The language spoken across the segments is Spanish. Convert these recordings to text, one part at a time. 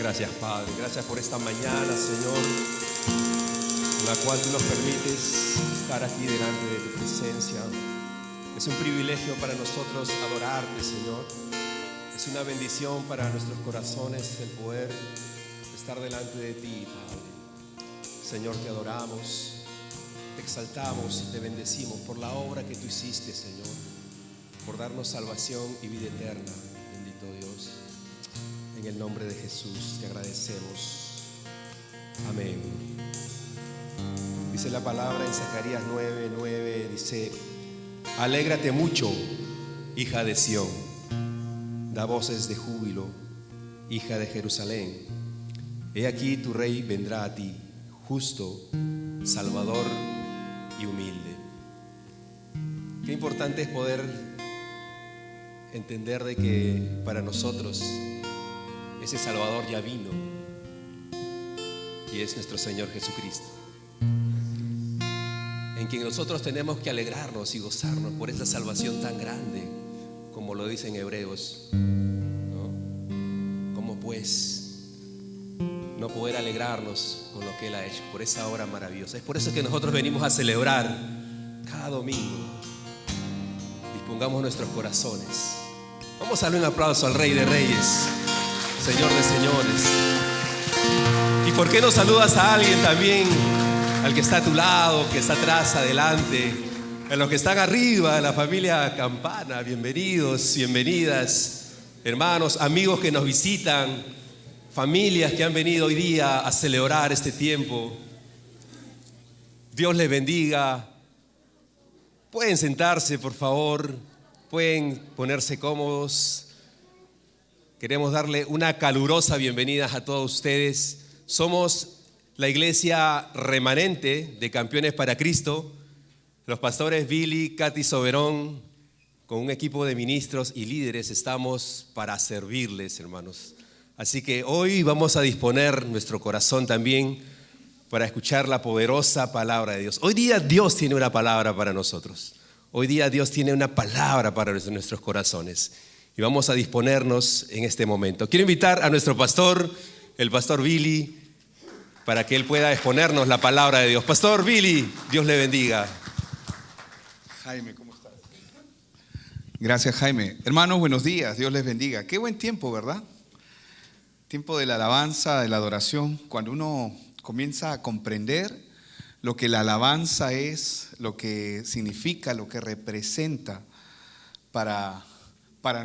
Gracias, Padre. Gracias por esta mañana, Señor, en la cual tú nos permites estar aquí delante de tu presencia. Es un privilegio para nosotros adorarte, Señor. Es una bendición para nuestros corazones el poder estar delante de ti, Padre. Señor, te adoramos, te exaltamos y te bendecimos por la obra que tú hiciste, Señor, por darnos salvación y vida eterna. Bendito Dios. En el nombre de Jesús te agradecemos. Amén. Dice la palabra en Zacarías 9:9, dice: alégrate mucho, hija de Sión, da voces de júbilo, hija de Jerusalén. He aquí tu rey vendrá a ti, justo, salvador y humilde. Qué importante es poder entender de que para nosotros ese Salvador ya vino y es nuestro Señor Jesucristo, en quien nosotros tenemos que alegrarnos y gozarnos por esa salvación tan grande, como lo dice en Hebreos, ¿no? ¿Cómo pues no poder alegrarnos con lo que Él ha hecho, por esa obra maravillosa? Es por eso que nosotros venimos a celebrar cada domingo. Dispongamos nuestros corazones. Vamos a darle un aplauso al Rey de Reyes, Señor de señores. ¿Y por qué no saludas a alguien también, al que está a tu lado, que está atrás, adelante, a los que están arriba, a la familia Campana? Bienvenidos, bienvenidas, hermanos, amigos que nos visitan, familias que han venido hoy día a celebrar este tiempo. Dios les bendiga. Pueden sentarse, por favor, pueden ponerse cómodos. Queremos darle una calurosa bienvenida a todos ustedes. Somos la iglesia remanente de Campeones para Cristo. Los pastores Billy, Katy Soberón, con un equipo de ministros y líderes, estamos para servirles, hermanos. Así que hoy vamos a disponer nuestro corazón también para escuchar la poderosa palabra de Dios. Hoy día Dios tiene una palabra para nosotros. Hoy día Dios tiene una palabra para nuestros corazones. Y vamos a disponernos en este momento. Quiero invitar a nuestro pastor, el pastor Billy, para que él pueda exponernos la palabra de Dios. Pastor Billy, Dios le bendiga. Jaime, ¿cómo estás? Gracias, Jaime. Hermanos, buenos días, Dios les bendiga. Qué buen tiempo, ¿verdad? Tiempo de la alabanza, de la adoración. Cuando uno comienza a comprender lo que la alabanza es, lo que significa, lo que representa para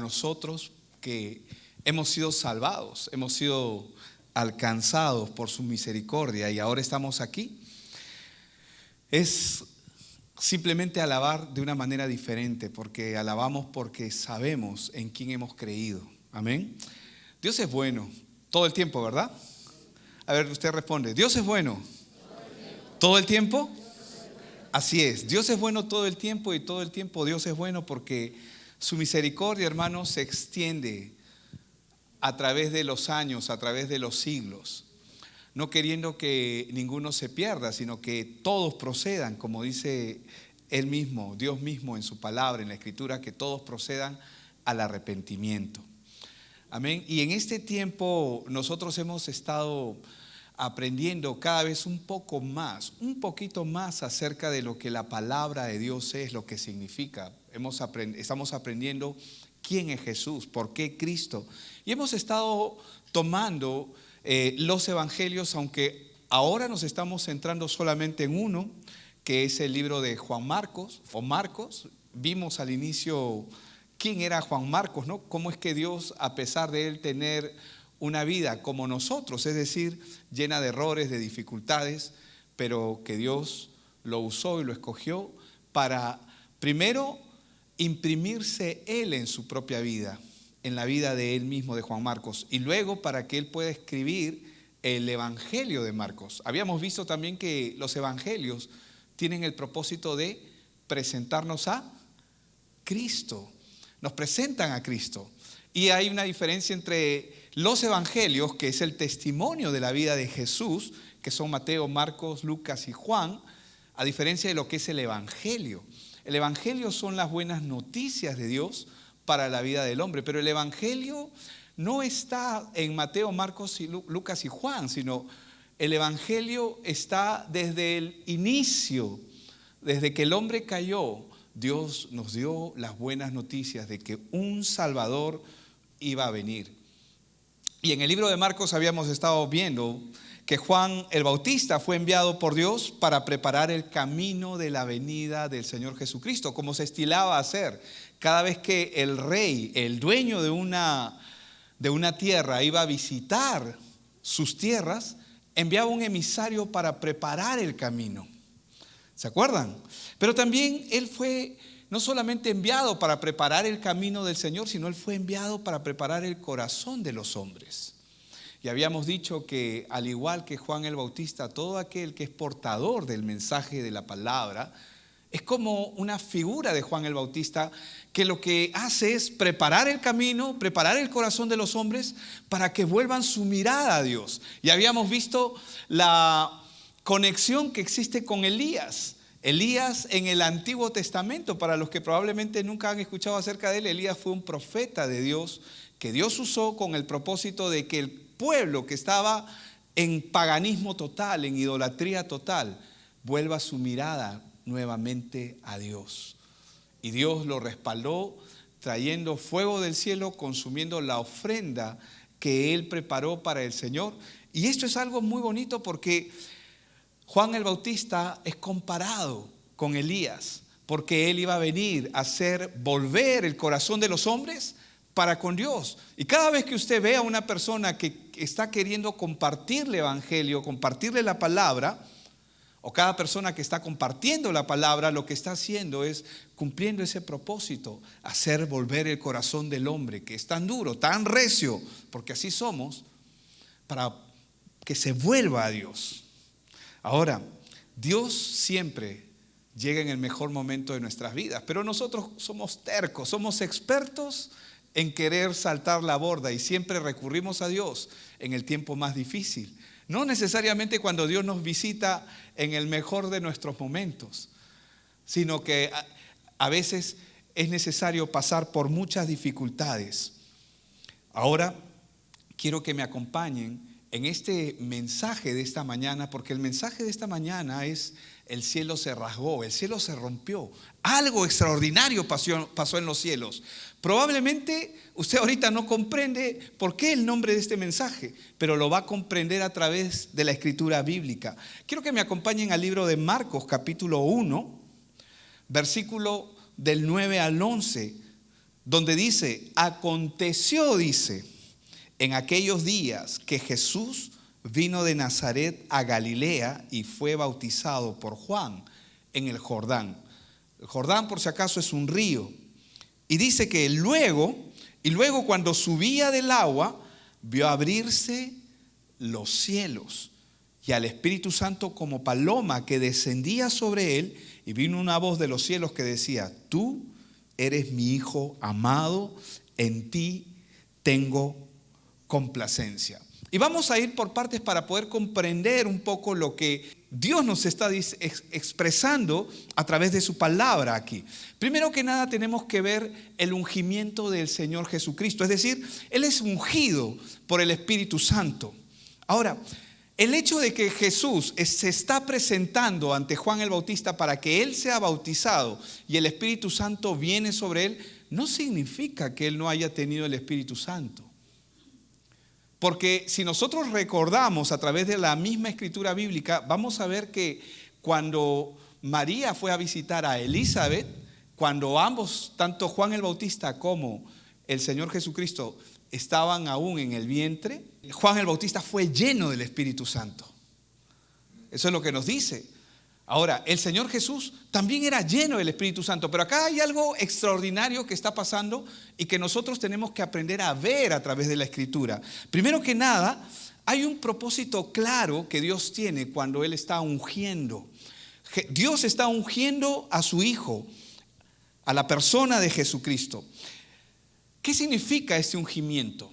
nosotros que hemos sido salvados, hemos sido alcanzados por su misericordia y ahora estamos aquí. Es simplemente alabar de una manera diferente, porque alabamos porque sabemos en quién hemos creído. Amén. Dios es bueno todo el tiempo, ¿verdad? A ver, usted responde: Dios es bueno todo el tiempo. Así es, Dios es bueno todo el tiempo, y todo el tiempo Dios es bueno porque su misericordia, hermanos, se extiende a través de los años, a través de los siglos, no queriendo que ninguno se pierda, sino que todos procedan, como dice Él mismo, Dios mismo en su palabra, en la Escritura, que todos procedan al arrepentimiento. Amén. Y en este tiempo nosotros hemos estado aprendiendo cada vez un poco más, un poquito más acerca de lo que la palabra de Dios es, lo que significa. Estamos aprendiendo quién es Jesús, por qué Cristo. Y hemos estado tomando los evangelios, aunque ahora nos estamos centrando solamente en uno, que es el libro de Juan Marcos o Marcos. Vimos al inicio quién era Juan Marcos, ¿no? Cómo es que Dios, a pesar de él tener una vida como nosotros, es decir, llena de errores, de dificultades, pero que Dios lo usó y lo escogió para primero imprimirse Él en su propia vida, en la vida de Él mismo, de Juan Marcos, y luego para que Él pueda escribir el Evangelio de Marcos. Habíamos visto también que los Evangelios tienen el propósito de presentarnos a Cristo, nos presentan a Cristo. Y hay una diferencia entre los Evangelios, que es el testimonio de la vida de Jesús, que son Mateo, Marcos, Lucas y Juan, a diferencia de lo que es el Evangelio. El Evangelio son las buenas noticias de Dios para la vida del hombre, pero el Evangelio no está en Mateo, Marcos, Lucas y Juan, sino el Evangelio está desde el inicio, desde que el hombre cayó. Dios nos dio las buenas noticias de que un Salvador iba a venir. Y en el libro de Marcos habíamos estado viendo que Juan el Bautista fue enviado por Dios para preparar el camino de la venida del Señor Jesucristo, como se estilaba hacer. Cada vez que el rey, el dueño de una tierra, iba a visitar sus tierras, enviaba un emisario para preparar el camino. ¿Se acuerdan? Pero también él fue no solamente enviado para preparar el camino del Señor, sino él fue enviado para preparar el corazón de los hombres. Y habíamos dicho que al igual que Juan el Bautista, todo aquel que es portador del mensaje de la palabra es como una figura de Juan el Bautista, que lo que hace es preparar el camino, preparar el corazón de los hombres para que vuelvan su mirada a Dios. Y habíamos visto la conexión que existe con Elías. Elías en el Antiguo Testamento, para los que probablemente nunca han escuchado acerca de él, Elías fue un profeta de Dios que Dios usó con el propósito de que el pueblo que estaba en paganismo total, en idolatría total, vuelva su mirada nuevamente a Dios. Y Dios lo respaldó trayendo fuego del cielo, consumiendo la ofrenda que él preparó para el Señor. Y esto es algo muy bonito porque Juan el Bautista es comparado con Elías, porque él iba a venir a hacer volver el corazón de los hombres para con Dios. Y cada vez que usted ve a una persona que está queriendo compartirle el evangelio, compartirle la palabra, o cada persona que está compartiendo la palabra, lo que está haciendo es cumpliendo ese propósito, hacer volver el corazón del hombre, que es tan duro, tan recio, porque así somos, para que se vuelva a Dios. Ahora, Dios siempre llega en el mejor momento de nuestras vidas, pero nosotros somos tercos, somos expertos en querer saltar la borda y siempre recurrimos a Dios en el tiempo más difícil. No necesariamente cuando Dios nos visita en el mejor de nuestros momentos, sino que a veces es necesario pasar por muchas dificultades. Ahora quiero que me acompañen en este mensaje de esta mañana, porque el mensaje de esta mañana es: el cielo se rasgó, el cielo se rompió. Algo extraordinario pasó en los cielos. Probablemente usted ahorita no comprende por qué el nombre de este mensaje, pero lo va a comprender a través de la escritura bíblica. Quiero que me acompañen al libro de Marcos, capítulo 1, versículo del 9 al 11, donde dice: aconteció, dice, en aquellos días que Jesús vino de Nazaret a Galilea y fue bautizado por Juan en el Jordán. El Jordán, por si acaso, es un río. Y dice que luego cuando subía del agua, vio abrirse los cielos y al Espíritu Santo como paloma que descendía sobre él, y vino una voz de los cielos que decía: tú eres mi Hijo amado, en ti tengo complacencia. Y vamos a ir por partes para poder comprender un poco lo que Dios nos está expresando a través de su palabra aquí. Primero que nada tenemos que ver el ungimiento del Señor Jesucristo, es decir, Él es ungido por el Espíritu Santo. Ahora, el hecho de que Jesús se está presentando ante Juan el Bautista para que Él sea bautizado y el Espíritu Santo viene sobre Él, no significa que Él no haya tenido el Espíritu Santo. Porque si nosotros recordamos a través de la misma escritura bíblica, vamos a ver que cuando María fue a visitar a Elizabeth, cuando ambos, tanto Juan el Bautista como el Señor Jesucristo, estaban aún en el vientre, Juan el Bautista fue lleno del Espíritu Santo. Eso es lo que nos dice. Ahora, el Señor Jesús también era lleno del Espíritu Santo, pero acá hay algo extraordinario que está pasando y que nosotros tenemos que aprender a ver a través de la Escritura. Primero que nada, hay un propósito claro que Dios tiene cuando Él está ungiendo. Dios está ungiendo a su Hijo, a la persona de Jesucristo. ¿Qué significa este ungimiento?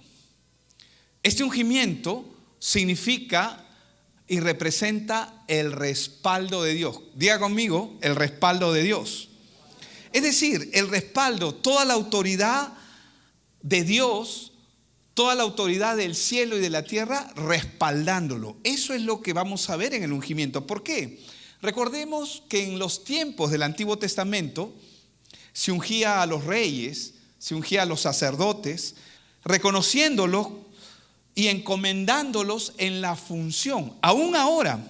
Este ungimiento significa y representa el respaldo de Dios. Diga conmigo, el respaldo de Dios. Es decir, el respaldo, toda la autoridad de Dios toda la autoridad del cielo y de la tierra respaldándolo. Eso es lo que vamos a ver en el ungimiento. ¿Por qué? Recordemos que en los tiempos del Antiguo Testamento se ungía a los reyes, se ungía a los sacerdotes, reconociéndolos y encomendándolos en la función. Aún ahora,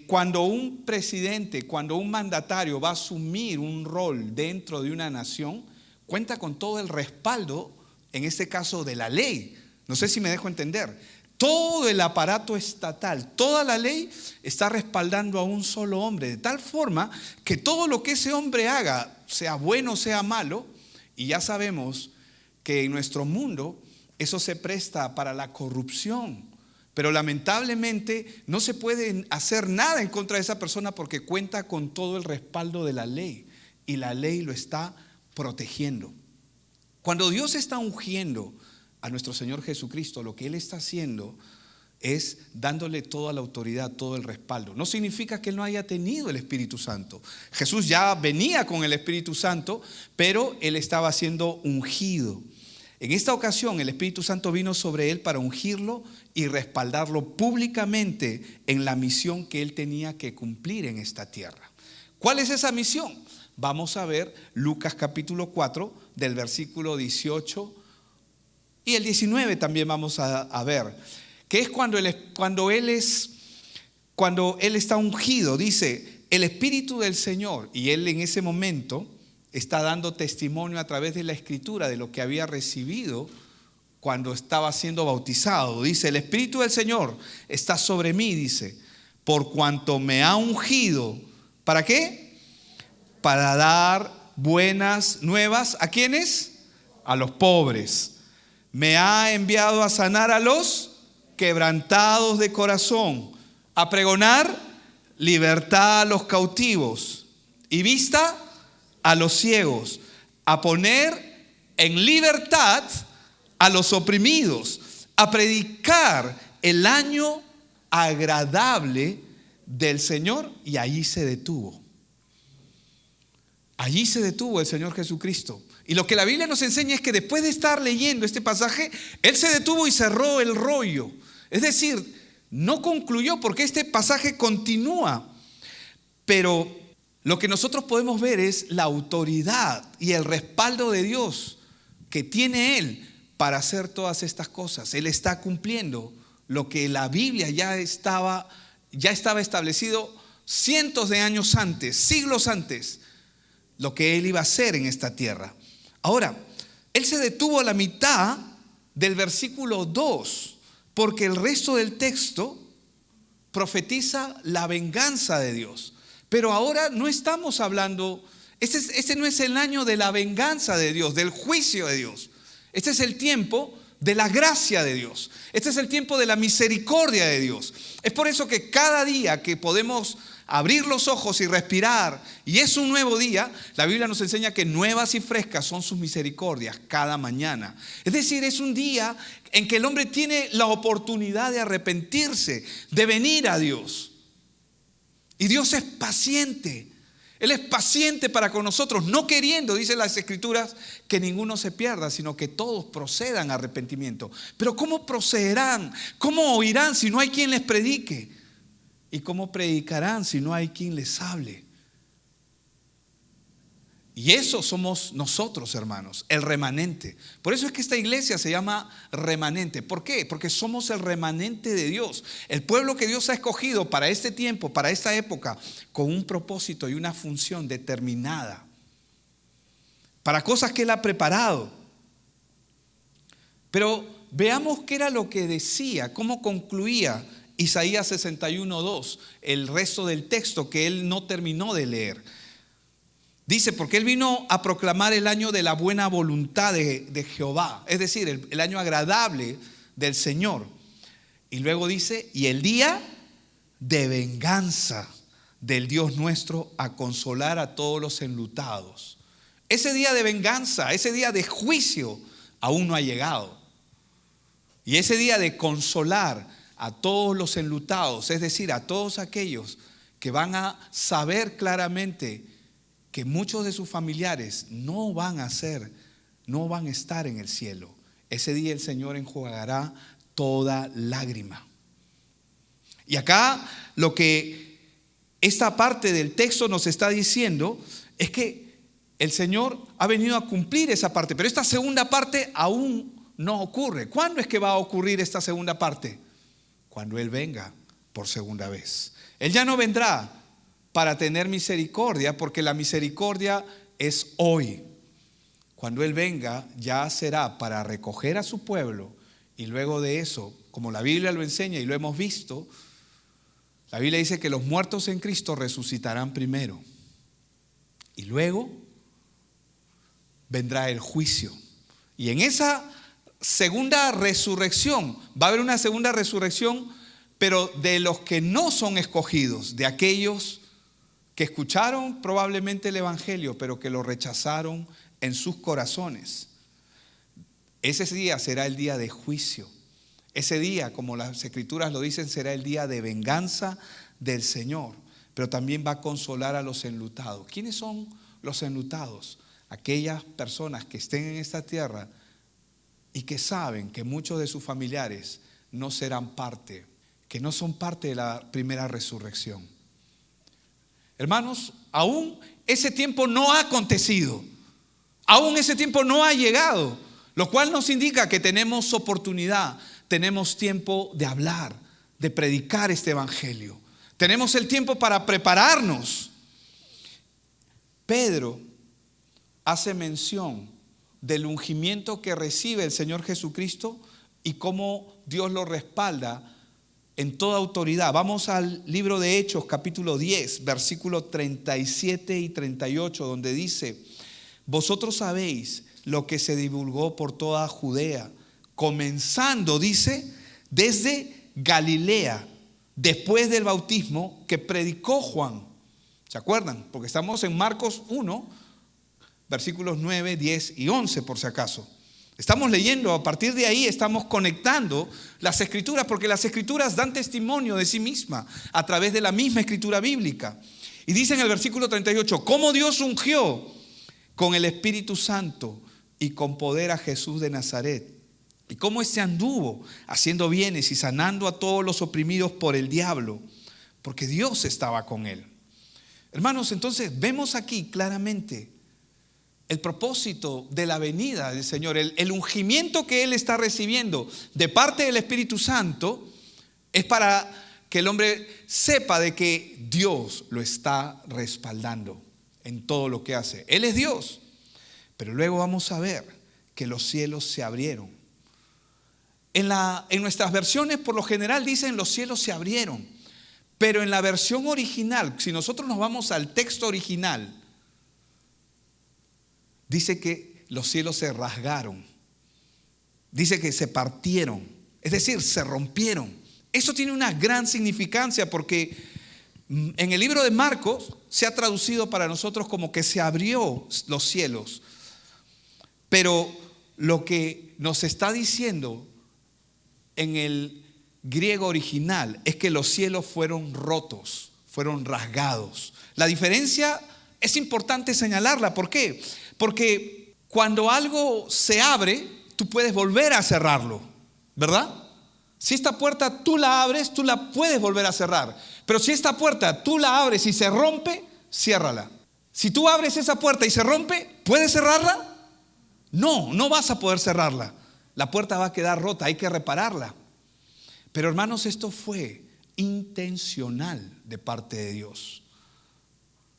cuando un presidente, cuando un mandatario va a asumir un rol dentro de una nación, cuenta con todo el respaldo, en este caso de la ley. No sé si me dejo entender. Todo el aparato estatal, toda la ley está respaldando a un solo hombre, de tal forma que todo lo que ese hombre haga, sea bueno o sea malo, y ya sabemos que en nuestro mundo eso se presta para la corrupción, pero lamentablemente no se puede hacer nada en contra de esa persona porque cuenta con todo el respaldo de la ley y la ley lo está protegiendo. Cuando Dios está ungiendo a nuestro Señor Jesucristo, lo que Él está haciendo es dándole toda la autoridad, todo el respaldo. No significa que Él no haya tenido el Espíritu Santo. Jesús ya venía con el Espíritu Santo, pero Él estaba siendo ungido. En esta ocasión el Espíritu Santo vino sobre Él para ungirlo y respaldarlo públicamente en la misión que Él tenía que cumplir en esta tierra. ¿Cuál es esa misión? Vamos a ver Lucas capítulo 4 del versículo 18 y el 19 también vamos a ver, que es cuando él está ungido. Dice, el Espíritu del Señor, y Él en ese momento está dando testimonio a través de la Escritura de lo que había recibido cuando estaba siendo bautizado. Dice, el Espíritu del Señor está sobre mí, dice, por cuanto me ha ungido. ¿Para qué? Para dar buenas nuevas. ¿A quiénes? A los pobres. Me ha enviado a sanar a los quebrantados de corazón, a pregonar libertad a los cautivos y vista a los ciegos, a poner en libertad a los oprimidos, a predicar el año agradable del Señor. Y allí se detuvo. Allí se detuvo el Señor Jesucristo. Y lo que la Biblia nos enseña es que después de estar leyendo este pasaje, Él se detuvo y cerró el rollo. Es decir, no concluyó porque este pasaje continúa. Pero lo que nosotros podemos ver es la autoridad y el respaldo de Dios que tiene Él para hacer todas estas cosas. Él está cumpliendo lo que la Biblia ya estaba establecido cientos de años antes, siglos antes, lo que Él iba a hacer en esta tierra. Ahora, Él se detuvo a la mitad del versículo 2, porque el resto del texto profetiza la venganza de Dios. Pero ahora no estamos hablando, este no es el año de la venganza de Dios, del juicio de Dios. Este es el tiempo de la gracia de Dios. Este es el tiempo de la misericordia de Dios. Es por eso que cada día que podemos abrir los ojos y respirar, y es un nuevo día, la Biblia nos enseña que nuevas y frescas son sus misericordias cada mañana. Es decir, es un día en que el hombre tiene la oportunidad de arrepentirse, de venir a Dios. Y Dios es paciente. Él es paciente para con nosotros, no queriendo, dicen las Escrituras, que ninguno se pierda, sino que todos procedan a arrepentimiento. Pero ¿cómo procederán? ¿Cómo oirán si no hay quien les predique? ¿Y cómo predicarán si no hay quien les hable? Y eso somos nosotros, hermanos, el remanente. Por eso es que esta iglesia se llama remanente. ¿Por qué? Porque somos el remanente de Dios. El pueblo que Dios ha escogido para este tiempo, para esta época, con un propósito y una función determinada. Para cosas que Él ha preparado. Pero veamos qué era lo que decía, cómo concluía Isaías 61:2, el resto del texto que él no terminó de leer. Dice, porque Él vino a proclamar el año de la buena voluntad de Jehová, es decir, el año agradable del Señor. Y luego dice, y el día de venganza del Dios nuestro, a consolar a todos los enlutados. Ese día de venganza, ese día de juicio aún no ha llegado. Y ese día de consolar a todos los enlutados, es decir, a todos aquellos que van a saber claramente que muchos de sus familiares no van a no van a estar en el cielo. Ese día el Señor enjuagará toda lágrima. Y acá lo que esta parte del texto nos está diciendo es que el Señor ha venido a cumplir esa parte, pero esta segunda parte aún no ocurre. ¿Cuándo es que va a ocurrir esta segunda parte? Cuando Él venga por segunda vez. Él ya no vendrá para tener misericordia, porque la misericordia es hoy. Cuando Él venga, ya será para recoger a su pueblo, y luego de eso, como la Biblia lo enseña y lo hemos visto, la Biblia dice que los muertos en Cristo resucitarán primero, y luego vendrá el juicio. Y en esa segunda resurrección, va a haber una segunda resurrección, pero de los que no son escogidos, de aquellos que escucharon probablemente el evangelio, pero que lo rechazaron en sus corazones. Ese día será el día de juicio. Ese día, como las escrituras lo dicen, será el día de venganza del Señor, pero también va a consolar a los enlutados. ¿Quiénes son los enlutados? Aquellas personas que estén en esta tierra y que saben que muchos de sus familiares no serán parte, que no son parte de la primera resurrección. Hermanos, aún ese tiempo no ha acontecido, aún ese tiempo no ha llegado, lo cual nos indica que tenemos oportunidad, tenemos tiempo de hablar, de predicar este evangelio, tenemos el tiempo para prepararnos. Pedro hace mención del ungimiento que recibe el Señor Jesucristo y cómo Dios lo respalda en toda autoridad. Vamos al libro de Hechos, capítulo 10, versículos 37 y 38, donde dice: vosotros sabéis lo que se divulgó por toda Judea, comenzando, dice, desde Galilea, después del bautismo que predicó Juan. ¿Se acuerdan? Porque estamos en Marcos 1, versículos 9, 10 y 11, por si acaso. Estamos leyendo, a partir de ahí estamos conectando las escrituras, porque las escrituras dan testimonio de sí misma a través de la misma escritura bíblica. Y dice en el versículo 38, cómo Dios ungió con el Espíritu Santo y con poder a Jesús de Nazaret, y cómo éste anduvo haciendo bienes y sanando a todos los oprimidos por el diablo, porque Dios estaba con él. Hermanos, entonces vemos aquí claramente el propósito de la venida del Señor, el ungimiento que Él está recibiendo de parte del Espíritu Santo es para que el hombre sepa de que Dios lo está respaldando en todo lo que hace. Él es Dios, pero luego vamos a ver que los cielos se abrieron. En nuestras versiones por lo general dicen los cielos se abrieron, pero en la versión original, si nosotros nos vamos al texto original, dice que los cielos se rasgaron, dice que se partieron, es decir, se rompieron. Eso tiene una gran significancia porque en el libro de Marcos se ha traducido para nosotros como que se abrió los cielos, pero lo que nos está diciendo en el griego original es que los cielos fueron rotos, fueron rasgados. La diferencia es importante señalarla. ¿Por qué? Porque cuando algo se abre, tú puedes volver a cerrarlo, ¿verdad? Si esta puerta tú la abres, tú la puedes volver a cerrar. Pero si esta puerta tú la abres y se rompe, ciérrala. Si tú abres esa puerta y se rompe, ¿puedes cerrarla? No, no vas a poder cerrarla. La puerta va a quedar rota, hay que repararla. Pero hermanos, esto fue intencional de parte de Dios.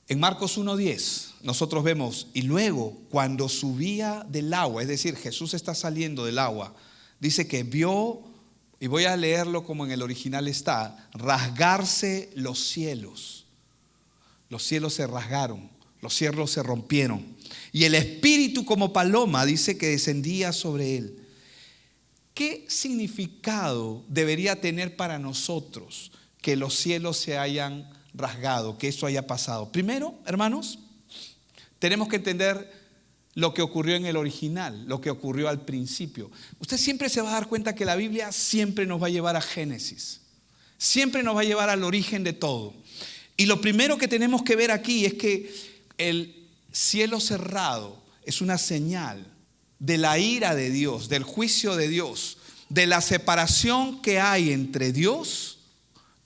En Marcos 1:10 nosotros vemos, y luego cuando subía del agua, es decir, Jesús está saliendo del agua, dice que vio, y voy a leerlo como en el original está, rasgarse los cielos. Los cielos se rasgaron, los cielos se rompieron, y el Espíritu como paloma dice que descendía sobre él. ¿Qué significado debería tener para nosotros que los cielos se hayan rasgado, que eso haya pasado? Primero, hermanos, tenemos que entender lo que ocurrió en el original, lo que ocurrió al principio. Usted siempre se va a dar cuenta que la Biblia siempre nos va a llevar a Génesis, siempre nos va a llevar al origen de todo. Y lo primero que tenemos que ver aquí es que el cielo cerrado es una señal de la ira de Dios, del juicio de Dios, de la separación que hay entre Dios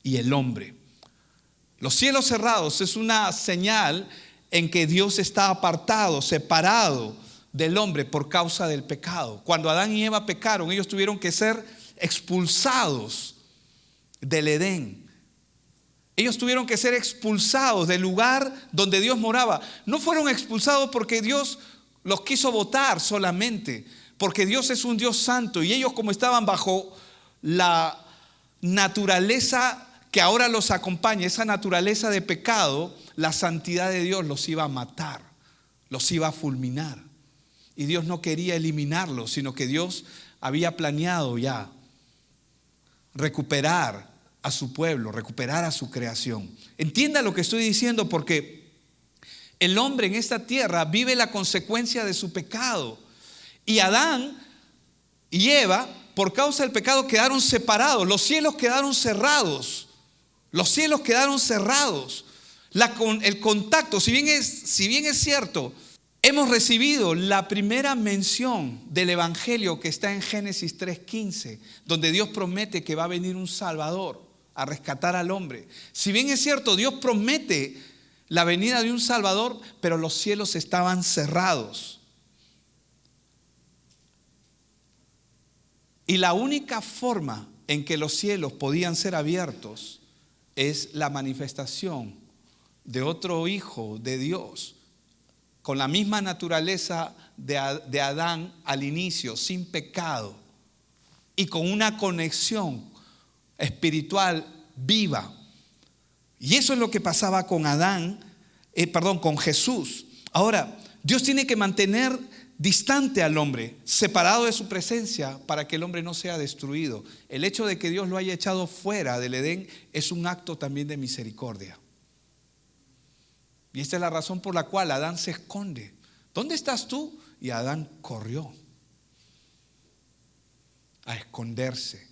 y el hombre. Los cielos cerrados es una señal en que Dios está apartado, separado del hombre por causa del pecado. Cuando Adán y Eva pecaron, ellos tuvieron que ser expulsados del Edén. Ellos tuvieron que ser expulsados del lugar donde Dios moraba. No fueron expulsados porque Dios los quiso botar solamente, porque Dios es un Dios santo y ellos, como estaban bajo la naturaleza que ahora los acompaña, esa naturaleza de pecado, la santidad de Dios los iba a matar, los iba a fulminar. Y Dios no quería eliminarlos, sino que Dios había planeado ya recuperar a su pueblo, recuperar a su creación. Entienda lo que estoy diciendo, porque el hombre en esta tierra vive la consecuencia de su pecado. Y Adán y Eva, por causa del pecado, quedaron separados. Los cielos quedaron cerrados. Los cielos quedaron cerrados. El contacto, si bien es cierto, hemos recibido la primera mención del Evangelio que está en Génesis 3:15, donde Dios promete que va a venir un Salvador a rescatar al hombre. Si bien es cierto, Dios promete la venida de un Salvador, pero los cielos estaban cerrados. Y la única forma en que los cielos podían ser abiertos es la manifestación de otro hijo de Dios, con la misma naturaleza de Adán al inicio, sin pecado, y con una conexión espiritual viva. Y eso es lo que pasaba con con Jesús. Ahora, Dios tiene que mantener distante al hombre, separado de su presencia, para que el hombre no sea destruido. El hecho de que Dios lo haya echado fuera del Edén es un acto también de misericordia. Y esta es la razón por la cual Adán se esconde. ¿Dónde estás tú? Y Adán corrió a esconderse,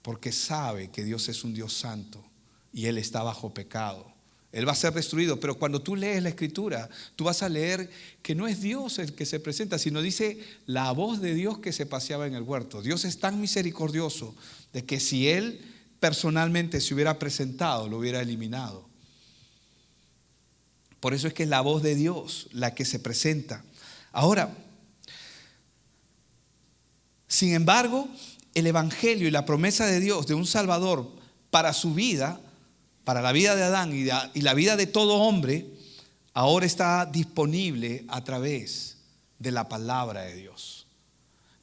porque sabe que Dios es un Dios santo y él está bajo pecado. Él va a ser destruido, pero cuando tú lees la Escritura, tú vas a leer que no es Dios el que se presenta, sino dice la voz de Dios que se paseaba en el huerto. Dios es tan misericordioso de que si Él personalmente se hubiera presentado, lo hubiera eliminado. Por eso es que es la voz de Dios la que se presenta. Ahora, sin embargo, el Evangelio y la promesa de Dios de un Salvador para su vida, para la vida de Adán y la vida de todo hombre, ahora está disponible a través de la palabra de Dios.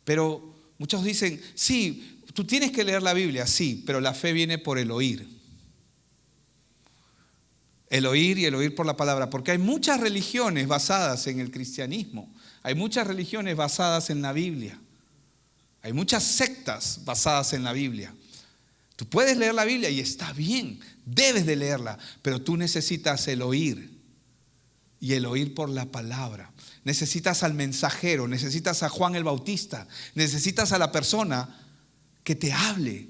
Pero muchos dicen, sí, tú tienes que leer la Biblia, sí, pero la fe viene por el oír. El oír y el oír por la palabra, porque hay muchas religiones basadas en el cristianismo, hay muchas religiones basadas en la Biblia, hay muchas sectas basadas en la Biblia. Tú puedes leer la Biblia y está bien, debes de leerla, pero tú necesitas el oír, y el oír por la palabra. Necesitas al mensajero, necesitas a Juan el Bautista, necesitas a la persona que te hable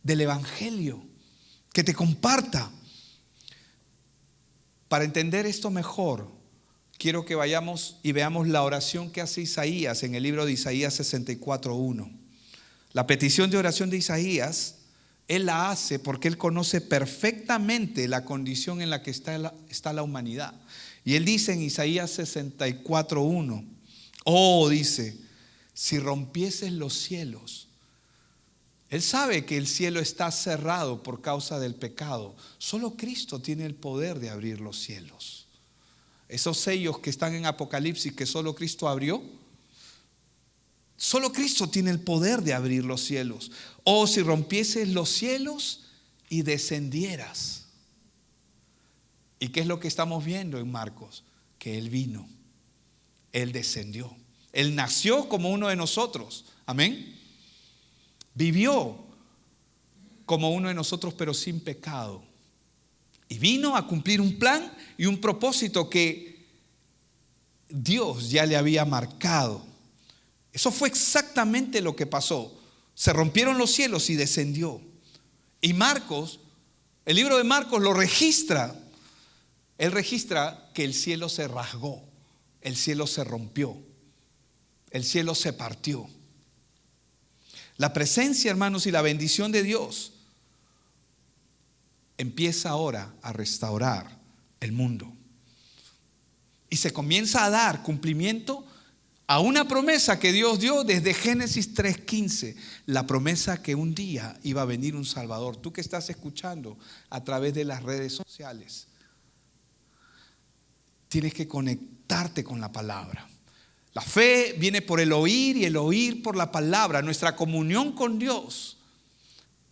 del Evangelio, que te comparta. Para entender esto mejor, quiero que vayamos y veamos la oración que hace Isaías en el libro de Isaías 64:1. La petición de oración de Isaías, él la hace porque él conoce perfectamente la condición en la que está la humanidad. Y él dice en Isaías 64:1, dice, si rompieses los cielos. Él sabe que el cielo está cerrado por causa del pecado. Solo Cristo tiene el poder de abrir los cielos. Esos sellos que están en Apocalipsis que solo Cristo abrió, solo Cristo tiene el poder de abrir los cielos. Si rompieses los cielos y descendieras. ¿Y qué es lo que estamos viendo en Marcos? Que Él vino, Él descendió, Él nació como uno de nosotros, amén. Vivió como uno de nosotros, pero sin pecado. Y vino a cumplir un plan y un propósito que Dios ya le había marcado. Eso fue exactamente lo que pasó. Se rompieron los cielos y descendió. Y Marcos, el libro de Marcos lo registra. Él registra que el cielo se rasgó, el cielo se rompió. el cielo se partió. La presencia, hermanos, y la bendición de Dios empieza ahora a restaurar el mundo. Y se comienza a dar cumplimiento a una promesa que Dios dio desde Génesis 3:15. La promesa que un día iba a venir un Salvador. Tú que estás escuchando a través de las redes sociales, tienes que conectarte con la palabra. La fe viene por el oír y el oír por la palabra. Nuestra comunión con Dios,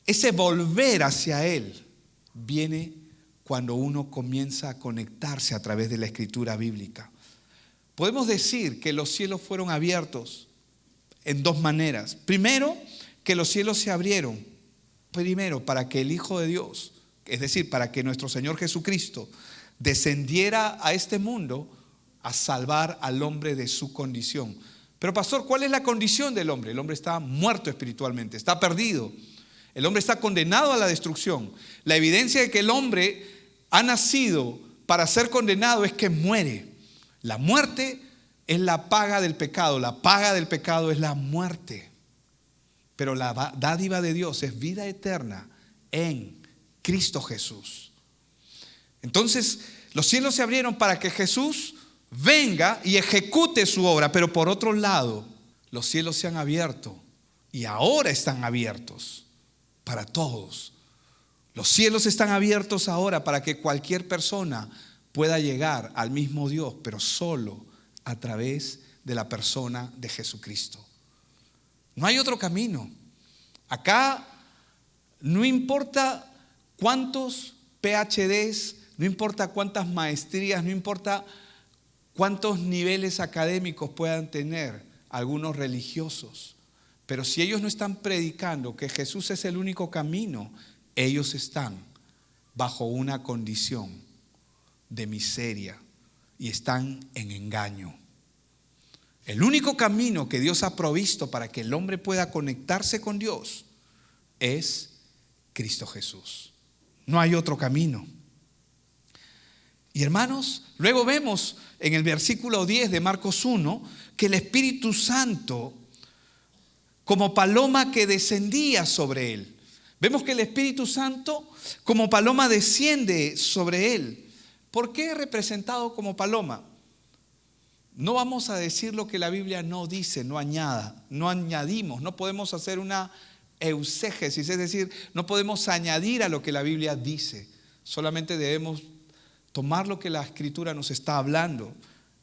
ese volver hacia Él, viene cuando uno comienza a conectarse a través de la escritura bíblica. Podemos decir que los cielos fueron abiertos en dos maneras. Primero, que los cielos se abrieron. Primero, para que el Hijo de Dios, es decir, para que nuestro Señor Jesucristo descendiera a este mundo a salvar al hombre de su condición. Pero pastor, ¿cuál es la condición del hombre? El hombre está muerto espiritualmente, está perdido. El hombre está condenado a la destrucción. La evidencia de que el hombre ha nacido para ser condenado es que muere. La muerte es la paga del pecado. La paga del pecado es la muerte. Pero la dádiva de Dios es vida eterna en Cristo Jesús. Entonces, los cielos se abrieron para que Jesús venga y ejecute su obra. Pero por otro lado, los cielos se han abierto y ahora están abiertos para todos. Los cielos están abiertos ahora para que cualquier persona pueda llegar al mismo Dios, pero solo a través de la persona de Jesucristo. No hay otro camino. Acá no importa cuántos PhDs, no importa cuántas maestrías, no importa cuántos niveles académicos puedan tener algunos religiosos, pero si ellos no están predicando que Jesús es el único camino, ellos están bajo una condición de miseria y están en engaño. El único camino que Dios ha provisto para que el hombre pueda conectarse con Dios es Cristo Jesús. No hay otro camino. Y hermanos, luego vemos en el versículo 10 de Marcos 1 que el Espíritu Santo, como paloma que descendía sobre él. Vemos que el Espíritu Santo como paloma desciende sobre él. ¿Por qué representado como paloma? No vamos a decir lo que la Biblia no dice, no añadimos, no podemos hacer una eusegesis, es decir, no podemos añadir a lo que la Biblia dice. Solamente debemos tomar lo que la Escritura nos está hablando.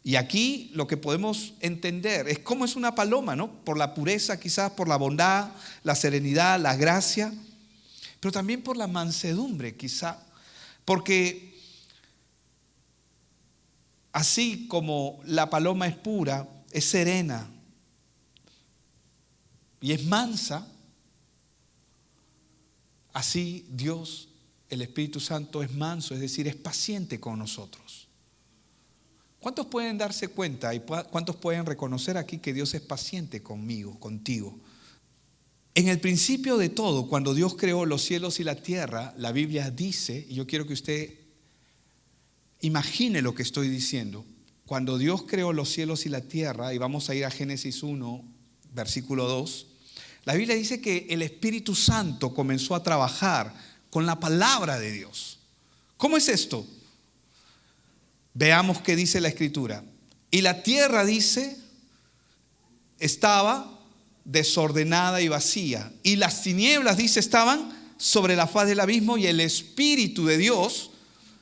Y aquí lo que podemos entender es cómo es una paloma, ¿no? Por la pureza, quizás por la bondad, la serenidad, la gracia, pero también por la mansedumbre, quizá, porque así como la paloma es pura, es serena y es mansa, así Dios, el Espíritu Santo, es manso, es decir, es paciente con nosotros. ¿Cuántos pueden darse cuenta y cuántos pueden reconocer aquí que Dios es paciente conmigo, contigo? En el principio de todo, cuando Dios creó los cielos y la tierra, la Biblia dice, y yo quiero que usted imagine lo que estoy diciendo. Cuando Dios creó los cielos y la tierra, y vamos a ir a Génesis 1, versículo 2, la Biblia dice que el Espíritu Santo comenzó a trabajar con la palabra de Dios. ¿Cómo es esto? Veamos qué dice la Escritura. Y la tierra, dice, estaba desordenada y vacía. Y las tinieblas, dice, estaban sobre la faz del abismo, y el Espíritu de Dios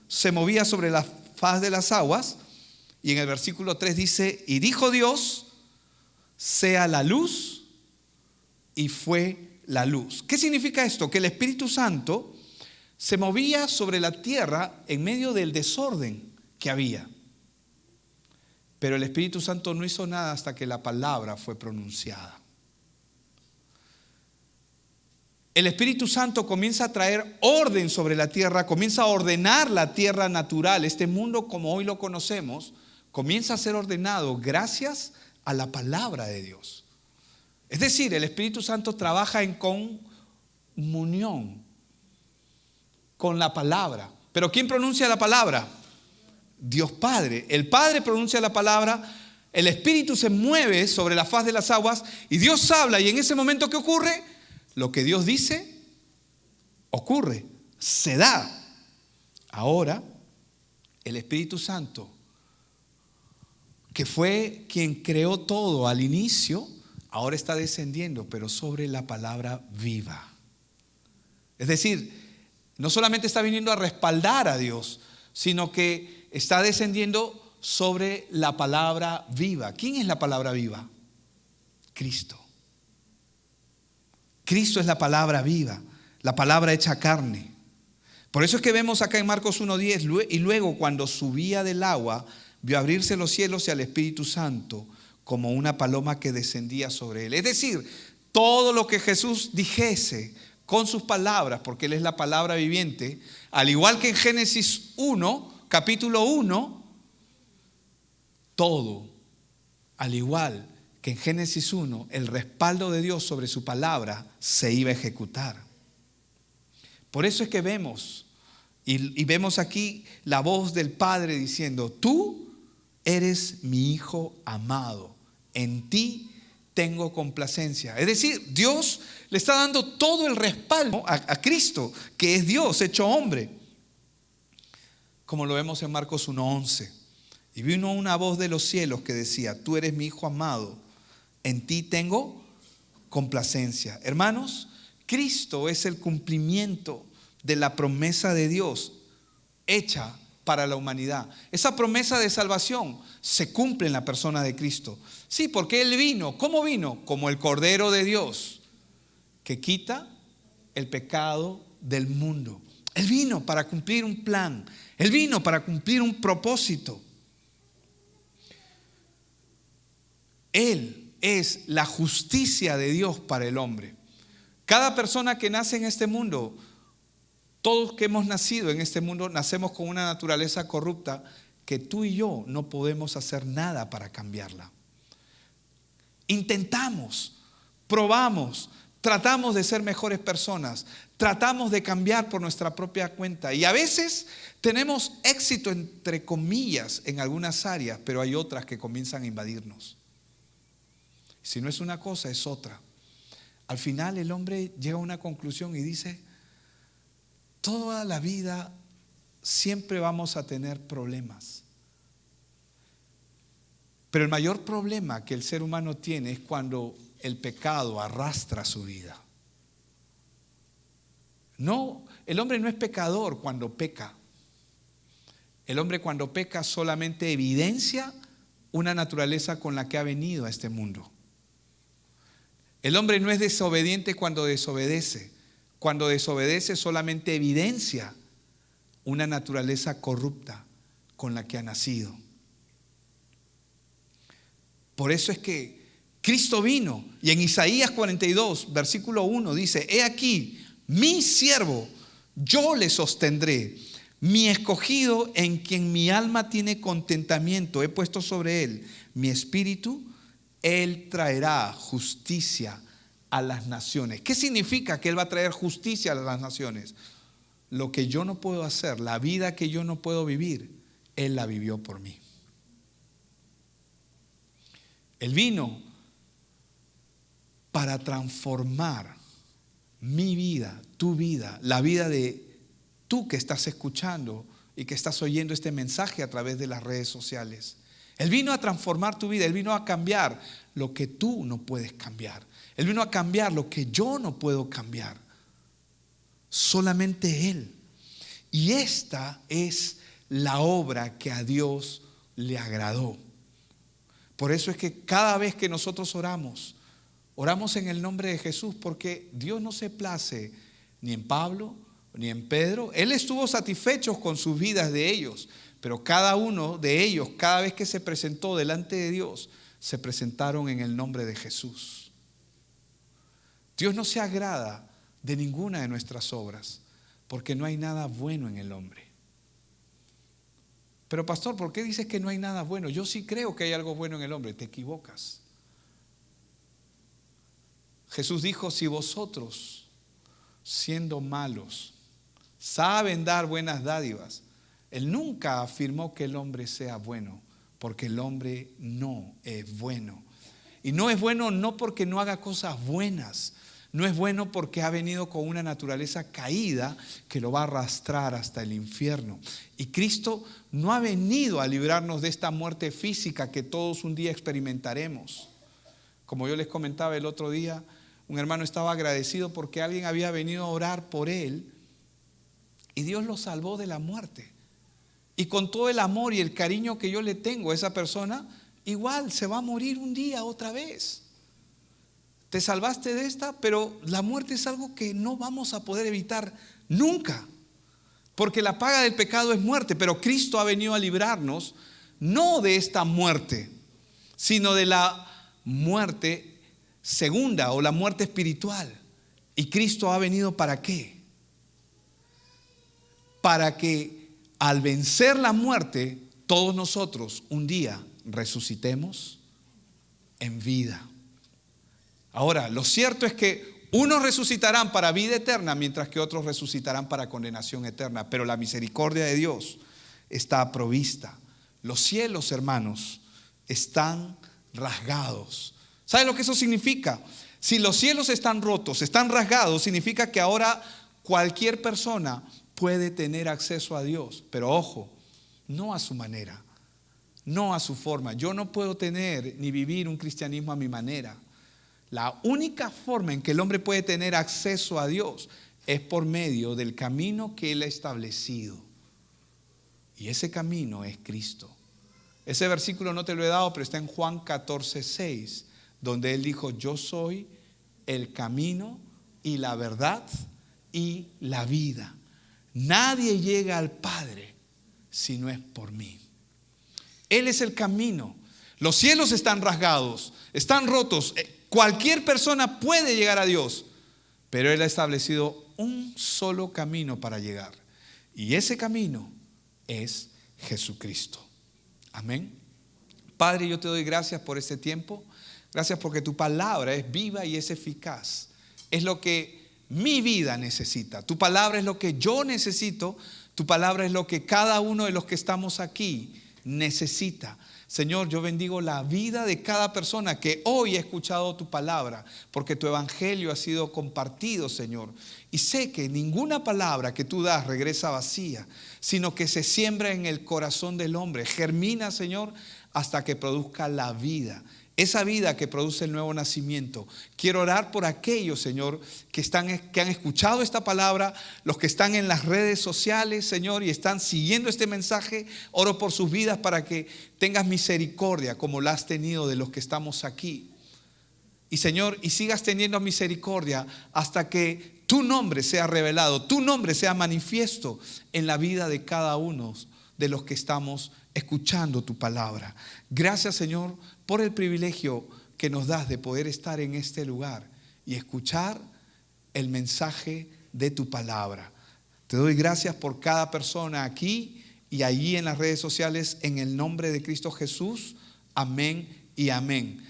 se movía sobre la faz de las aguas. Y en el versículo 3 dice: y dijo Dios, sea la luz, y fue la luz. ¿Qué significa esto? Que el Espíritu Santo se movía sobre la tierra en medio del desorden que había. Pero el Espíritu Santo no hizo nada hasta que la palabra fue pronunciada. El Espíritu Santo comienza a traer orden sobre la tierra, comienza a ordenar la tierra natural. Este mundo como hoy lo conocemos, comienza a ser ordenado gracias a la palabra de Dios. Es decir, el Espíritu Santo trabaja en comunión con la palabra. ¿Pero quién pronuncia la palabra? Dios Padre. El Padre pronuncia la palabra, el Espíritu se mueve sobre la faz de las aguas y Dios habla, y en ese momento, ¿qué ocurre? Lo que Dios dice ocurre, se da. Ahora, el Espíritu Santo, que fue quien creó todo al inicio, ahora está descendiendo, pero sobre la palabra viva. Es decir, no solamente está viniendo a respaldar a Dios, sino que está descendiendo sobre la palabra viva. ¿Quién es la palabra viva? Cristo. Cristo es la palabra viva, la palabra hecha carne. Por eso es que vemos acá en Marcos 1:10, y luego cuando subía del agua, vio abrirse los cielos y al Espíritu Santo como una paloma que descendía sobre él. Es decir, todo lo que Jesús dijese con sus palabras, porque Él es la palabra viviente, al igual que en Génesis 1, capítulo 1, todo, al igual que en Génesis 1, el respaldo de Dios sobre su palabra se iba a ejecutar. Por eso es que vemos, y vemos aquí la voz del Padre diciendo: tú eres mi Hijo amado, en ti tengo complacencia. Es decir, Dios le está dando todo el respaldo a Cristo, que es Dios hecho hombre, como lo vemos en Marcos 1:11. Y vino una voz de los cielos que decía: tú eres mi Hijo amado, en ti tengo complacencia. Hermanos, Cristo es el cumplimiento de la promesa de Dios hecha para la humanidad. Esa promesa de salvación se cumple en la persona de Cristo. Sí, porque Él vino. ¿Cómo vino? Como el Cordero de Dios que quita el pecado del mundo. Él vino para cumplir un plan. Él vino para cumplir un propósito. Él es la justicia de Dios para el hombre. Cada persona que nace en este mundo, todos que hemos nacido en este mundo, nacemos con una naturaleza corrupta que tú y yo no podemos hacer nada para cambiarla. Intentamos, probamos, tratamos de ser mejores personas, tratamos de cambiar por nuestra propia cuenta, y a veces tenemos éxito entre comillas en algunas áreas, pero hay otras que comienzan a invadirnos. Si no es una cosa, es otra. Al final el hombre llega a una conclusión y dice: toda la vida siempre vamos a tener problemas. Pero el mayor problema que el ser humano tiene es cuando el pecado arrastra su vida. No, el hombre no es pecador cuando peca. El hombre cuando peca solamente evidencia una naturaleza con la que ha venido a este mundo. El hombre no es desobediente cuando desobedece. Cuando desobedece solamente evidencia una naturaleza corrupta con la que ha nacido. Por eso es que Cristo vino, y en Isaías 42, versículo 1 dice: he aquí, mi siervo, yo le sostendré, mi escogido en quien mi alma tiene contentamiento, he puesto sobre él mi espíritu, él traerá justicia a las naciones. ¿Qué significa que Él va a traer justicia a las naciones? Lo que yo no puedo hacer, la vida que yo no puedo vivir, Él la vivió por mí. Él vino para transformar mi vida, tu vida, la vida de tú que estás escuchando y que estás oyendo este mensaje a través de las redes sociales. Él vino a transformar tu vida. Él vino a cambiar lo que tú no puedes cambiar. Él vino a cambiar lo que yo no puedo cambiar. Solamente Él. Y esta es la obra que a Dios le agradó. Por eso es que cada vez que nosotros oramos, oramos en el nombre de Jesús, porque Dios no se place ni en Pablo ni en Pedro. Él estuvo satisfecho con sus vidas de ellos, pero cada uno de ellos, cada vez que se presentó delante de Dios, se presentaron en el nombre de Jesús. Dios no se agrada de ninguna de nuestras obras, porque no hay nada bueno en el hombre. Pero pastor, ¿por qué dices que no hay nada bueno? Yo sí creo que hay algo bueno en el hombre. Te equivocas. Jesús dijo: si vosotros, siendo malos, saben dar buenas dádivas. Él nunca afirmó que el hombre sea bueno, porque el hombre no es bueno. Y no es bueno no porque no haga cosas buenas, no es bueno porque ha venido con una naturaleza caída que lo va a arrastrar hasta el infierno. Y Cristo no ha venido a librarnos de esta muerte física que todos un día experimentaremos. Como yo les comentaba el otro día, un hermano estaba agradecido porque alguien había venido a orar por él y Dios lo salvó de la muerte. Y con todo el amor y el cariño que yo le tengo a esa persona, igual se va a morir un día otra vez. Te salvaste de esta, pero la muerte es algo que no vamos a poder evitar nunca. Porque la paga del pecado es muerte, pero Cristo ha venido a librarnos no de esta muerte, sino de la muerte segunda o la muerte espiritual. ¿Y Cristo ha venido para qué? Para que al vencer la muerte, todos nosotros un día resucitemos en vida. Ahora, lo cierto es que unos resucitarán para vida eterna, mientras que otros resucitarán para condenación eterna. Pero la misericordia de Dios está provista. Los cielos, hermanos, están rasgados. ¿Sabe lo que eso significa? Si los cielos están rotos, están rasgados, significa que ahora cualquier persona puede tener acceso a Dios. Pero ojo, no a su manera, no a su forma. Yo no puedo tener ni vivir un cristianismo a mi manera. La única forma en que el hombre puede tener acceso a Dios es por medio del camino que Él ha establecido. Y ese camino es Cristo. Ese versículo no te lo he dado, pero está en Juan 14:6, donde Él dijo: yo soy el camino y la verdad y la vida. Nadie llega al Padre si no es por mí. Él es el camino. Los cielos están rasgados, están rotos. Cualquier persona puede llegar a Dios, pero Él ha establecido un solo camino para llegar. Y ese camino es Jesucristo. Amén. Padre, yo te doy gracias por este tiempo. Gracias porque tu palabra es viva y es eficaz. Es lo que mi vida necesita. Tu palabra es lo que yo necesito. Tu palabra es lo que cada uno de los que estamos aquí necesita. Señor, yo bendigo la vida de cada persona que hoy ha escuchado tu palabra, porque tu evangelio ha sido compartido, Señor. Y sé que ninguna palabra que tú das regresa vacía, sino que se siembra en el corazón del hombre, germina, Señor, hasta que produzca la vida. Esa vida que produce el nuevo nacimiento. Quiero orar por aquellos, Señor, que han escuchado esta palabra, los que están en las redes sociales, Señor, y están siguiendo este mensaje. Oro por sus vidas para que tengas misericordia como la has tenido de los que estamos aquí. Y, Señor, y sigas teniendo misericordia hasta que tu nombre sea revelado, tu nombre sea manifiesto en la vida de cada uno de los que estamos escuchando tu palabra. Gracias, Señor, por el privilegio que nos das de poder estar en este lugar y escuchar el mensaje de tu palabra. Te doy gracias por cada persona aquí y allí en las redes sociales, en el nombre de Cristo Jesús. Amén y amén.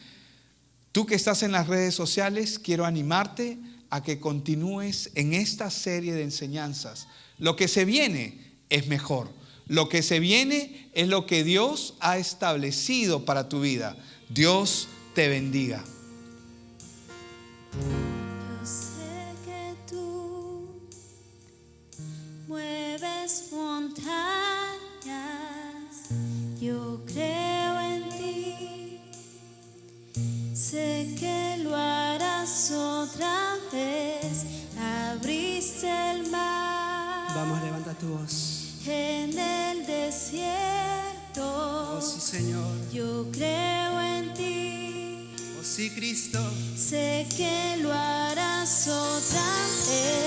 Tú que estás en las redes sociales, quiero animarte a que continúes en esta serie de enseñanzas. Lo que se viene es mejor. Lo que se viene es lo que Dios ha establecido para tu vida. Dios te bendiga. Yo sé que tú mueves montañas. Yo creo en ti. Sé que lo harás otra vez. Abriste el mar. Vamos, levanta tu voz. En el desierto, Oh sí, Señor. yo creo en ti. Oh sí, Cristo. Sé que lo harás otra vez.